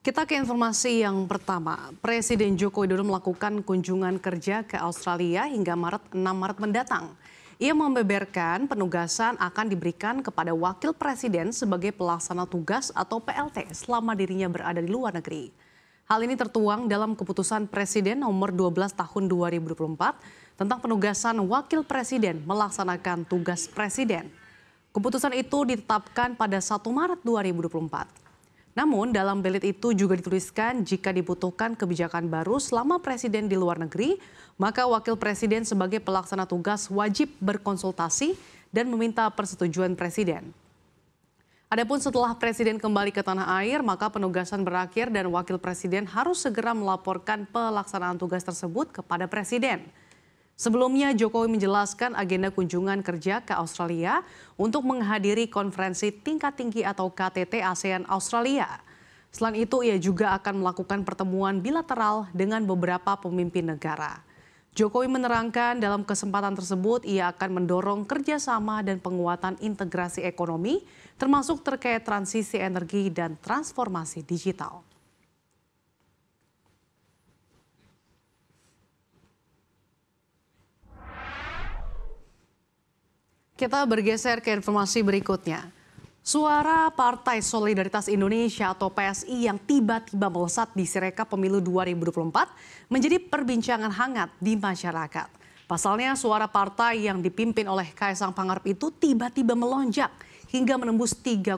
Kita ke informasi yang pertama. Presiden Joko Widodo melakukan kunjungan kerja ke Australia hingga 6 Maret mendatang. Ia membeberkan penugasan akan diberikan kepada wakil presiden sebagai pelaksana tugas atau PLT selama dirinya berada di luar negeri. Hal ini tertuang dalam keputusan Presiden nomor 12 tahun 2024 tentang penugasan wakil presiden melaksanakan tugas presiden. Keputusan itu ditetapkan pada 1 Maret 2024. Namun dalam belit itu juga dituliskan jika dibutuhkan kebijakan baru selama presiden di luar negeri, maka wakil presiden sebagai pelaksana tugas wajib berkonsultasi dan meminta persetujuan presiden. Adapun setelah presiden kembali ke tanah air, maka penugasan berakhir dan wakil presiden harus segera melaporkan pelaksanaan tugas tersebut kepada presiden. Sebelumnya, Jokowi menjelaskan agenda kunjungan kerja ke Australia untuk menghadiri konferensi tingkat tinggi atau KTT ASEAN Australia. Selain itu, ia juga akan melakukan pertemuan bilateral dengan beberapa pemimpin negara. Jokowi menerangkan dalam kesempatan tersebut ia akan mendorong kerjasama dan penguatan integrasi ekonomi, termasuk terkait transisi energi dan transformasi digital. Kita bergeser ke informasi berikutnya. Suara Partai Solidaritas Indonesia atau PSI yang tiba-tiba melesat di Sirekap Pemilu 2024 menjadi perbincangan hangat di masyarakat. Pasalnya suara partai yang dipimpin oleh Kaisang Pangarep itu tiba-tiba melonjak hingga menembus 3,13%.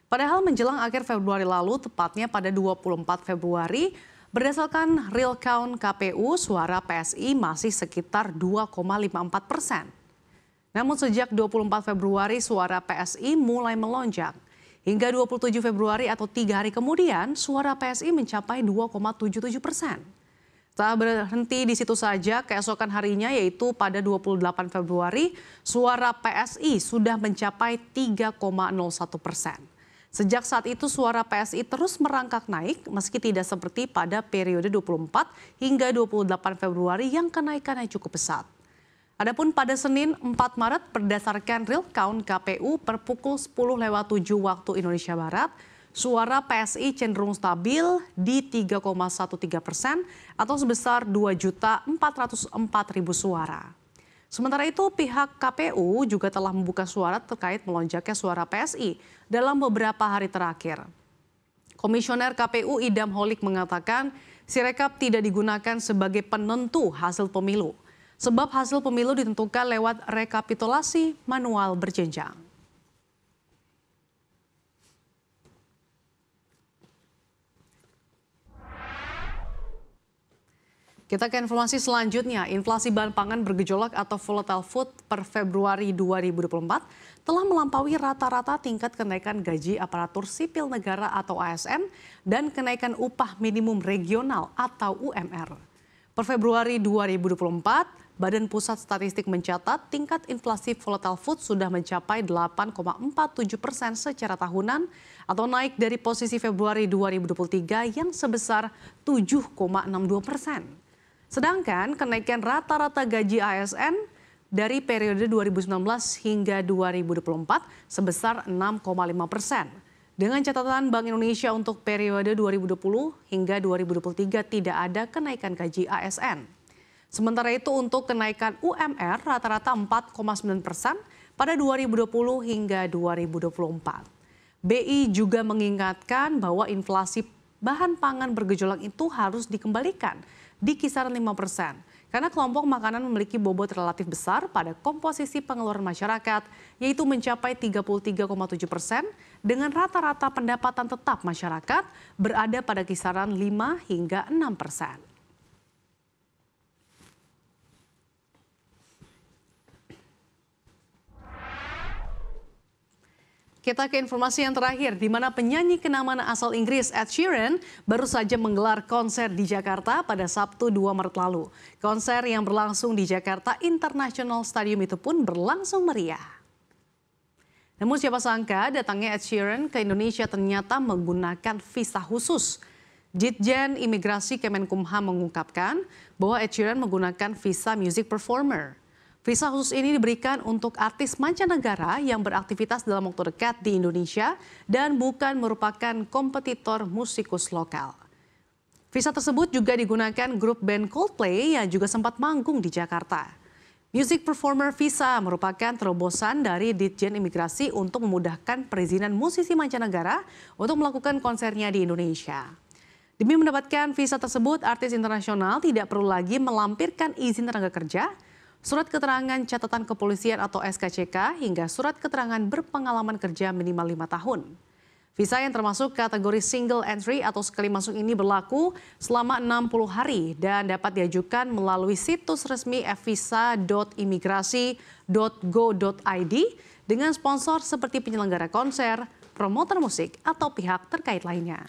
Padahal menjelang akhir Februari lalu, tepatnya pada 24 Februari, berdasarkan real count KPU, suara PSI masih sekitar 2,54%. Namun sejak 24 Februari suara PSI mulai melonjak. Hingga 27 Februari atau 3 hari kemudian suara PSI mencapai 2,77%. Tak berhenti di situ saja, keesokan harinya yaitu pada 28 Februari suara PSI sudah mencapai 3,01%. Sejak saat itu suara PSI terus merangkak naik meski tidak seperti pada periode 24 hingga 28 Februari yang kenaikannya cukup pesat. Adapun pada Senin 4 Maret berdasarkan real count KPU per pukul 10.07 waktu Indonesia Barat, suara PSI cenderung stabil di 3,13% atau sebesar 2.404.000 suara. Sementara itu pihak KPU juga telah membuka suara terkait melonjaknya suara PSI dalam beberapa hari terakhir. Komisioner KPU Idam Holik mengatakan Sirekap tidak digunakan sebagai penentu hasil pemilu. Sebab hasil pemilu ditentukan lewat rekapitulasi manual berjenjang. Kita ke informasi selanjutnya. Inflasi bahan pangan bergejolak atau volatile food per Februari 2024 telah melampaui rata-rata tingkat kenaikan gaji aparatur sipil negara atau ASN dan kenaikan upah minimum regional atau UMR. Per Februari 2024, Badan Pusat Statistik mencatat tingkat inflasi volatile food sudah mencapai 8,47% secara tahunan atau naik dari posisi Februari 2023 yang sebesar 7,62%. Sedangkan kenaikan rata-rata gaji ASN dari periode 2019 hingga 2024 sebesar 6,5%. Dengan catatan Bank Indonesia untuk periode 2020 hingga 2023 tidak ada kenaikan gaji ASN. Sementara itu untuk kenaikan UMR rata-rata 4,9% pada 2020 hingga 2024. BI juga mengingatkan bahwa inflasi bahan pangan bergejolak itu harus dikembalikan di kisaran 5%. Karena kelompok makanan memiliki bobot relatif besar pada komposisi pengeluaran masyarakat, yaitu mencapai 33,7% dengan rata-rata pendapatan tetap masyarakat berada pada kisaran 5 hingga 6%. Kita ke informasi yang terakhir, di mana penyanyi kenamaan asal Inggris Ed Sheeran baru saja menggelar konser di Jakarta pada Sabtu 2 Maret lalu. Konser yang berlangsung di Jakarta International Stadium itu pun berlangsung meriah. Namun siapa sangka datangnya Ed Sheeran ke Indonesia ternyata menggunakan visa khusus. Ditjen Imigrasi Kemenkumham mengungkapkan bahwa Ed Sheeran menggunakan visa music performer. Visa khusus ini diberikan untuk artis mancanegara yang beraktivitas dalam waktu dekat di Indonesia dan bukan merupakan kompetitor musikus lokal. Visa tersebut juga digunakan grup band Coldplay yang juga sempat manggung di Jakarta. Music Performer Visa merupakan terobosan dari Ditjen Imigrasi untuk memudahkan perizinan musisi mancanegara untuk melakukan konsernya di Indonesia. Demi mendapatkan visa tersebut, artis internasional tidak perlu lagi melampirkan izin tenaga kerja, surat keterangan catatan kepolisian atau SKCK, hingga surat keterangan berpengalaman kerja minimal 5 tahun. Visa yang termasuk kategori single entry atau sekali masuk ini berlaku selama 60 hari dan dapat diajukan melalui situs resmi evisa.imigrasi.go.id dengan sponsor seperti penyelenggara konser, promotor musik, atau pihak terkait lainnya.